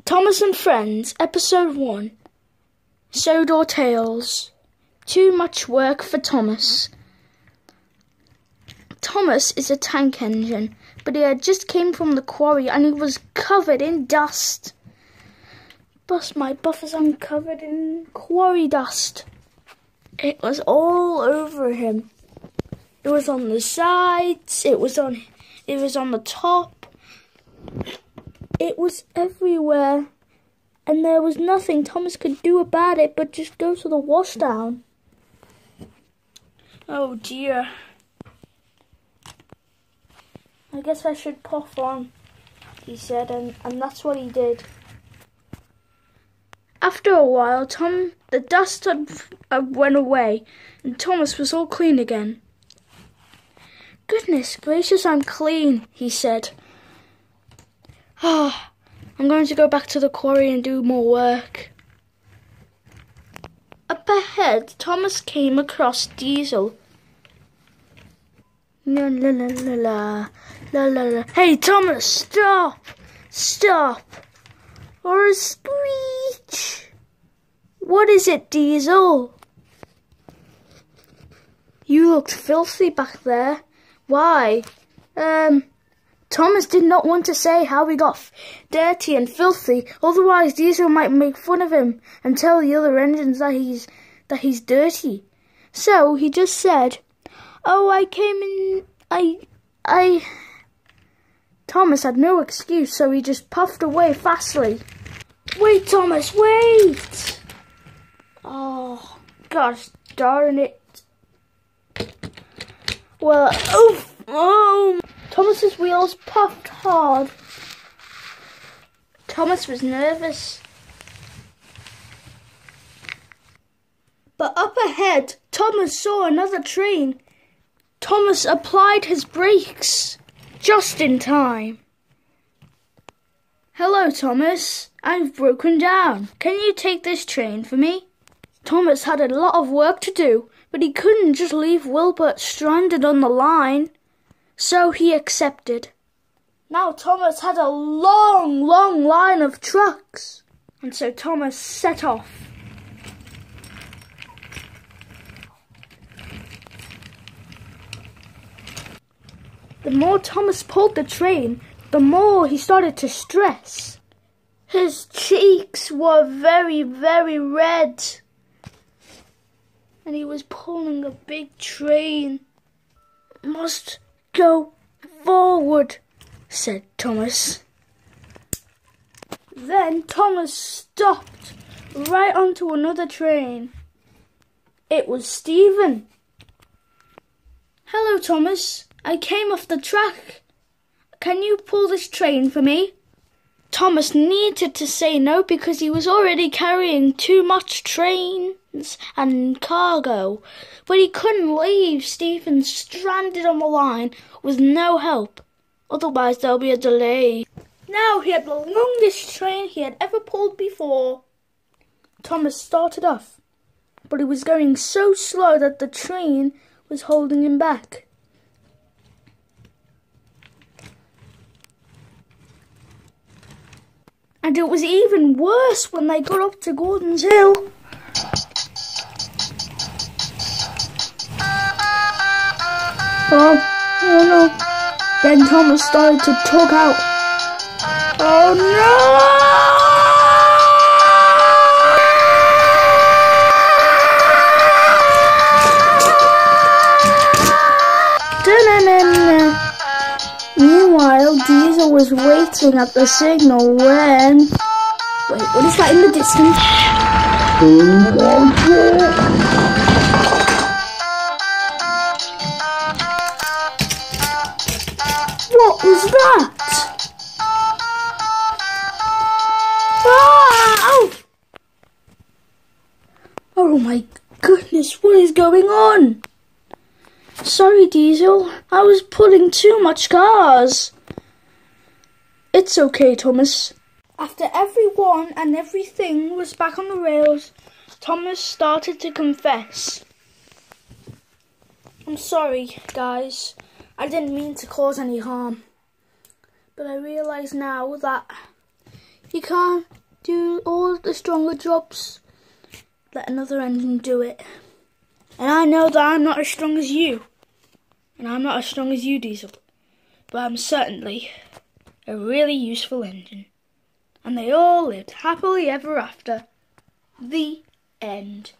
Thomas and Friends, Episode 1. Sodor Tales. Too much work for Thomas. Thomas is a tank engine, but he had just came from the quarry and he was covered in dust. But my buffers are covered in quarry dust. It was all over him. It was on the sides, it was on the top. It was everywhere, and there was nothing Thomas could do about it but just go to the washdown. Oh dear. I guess I should puff on, he said, and that's what he did. After a while, the dust had went away, and Thomas was all clean again. Goodness gracious, I'm clean, he said. I'm going to go back to the quarry and do more work. Up ahead, Thomas came across Diesel. La la la la la la la la. Hey Thomas, stop! Stop! Or a screech! What is it, Diesel? You looked filthy back there. Why? Thomas did not want to say how he got dirty and filthy, otherwise Diesel might make fun of him and tell the other engines that he's dirty. So he just said, "Oh, I came in, Thomas had no excuse, so he just puffed away fastly. Wait, Thomas, wait! Oh, gosh darn it. Well, oh! Thomas's wheels puffed hard. Thomas was nervous. But up ahead, Thomas saw another train. Thomas applied his brakes just in time. Hello, Thomas. I've broken down. Can you take this train for me? Thomas had a lot of work to do, but he couldn't just leave Wilbert stranded on the line. So he accepted. Now Thomas had a long line of trucks. And so Thomas set off. The more Thomas pulled the train, the more he started to stress. His cheeks were very red. And he was pulling a big train. Must go forward, said Thomas. Then Thomas stopped right onto another train. It was Stephen. Hello, Thomas. I came off the track. Can you pull this train for me? Thomas needed to say no because he was already carrying too much trains and cargo, but he couldn't leave Stephen stranded on the line with no help, otherwise there'll be a delay. Now he had the longest train he had ever pulled before. Thomas started off, but he was going so slow that the train was holding him back. And it was even worse when they got up to Gordon's Hill. Oh no. Then Thomas started to tug out. Oh no! Meanwhile, Diesel was waiting at the signal when... Wait, what is that in the distance? What was that? Ah! Oh my goodness, what is going on? Sorry, Diesel, I was pulling too much cars. It's okay, Thomas. After everyone and everything was back on the rails, Thomas started to confess. I'm sorry, guys. I didn't mean to cause any harm. But I realise now that you can't do all the stronger jobs. Let another engine do it. And I know that I'm not as strong as you. And I'm not as strong as you, Diesel. But I'm certainly a really useful engine. And they all lived happily ever after. The end.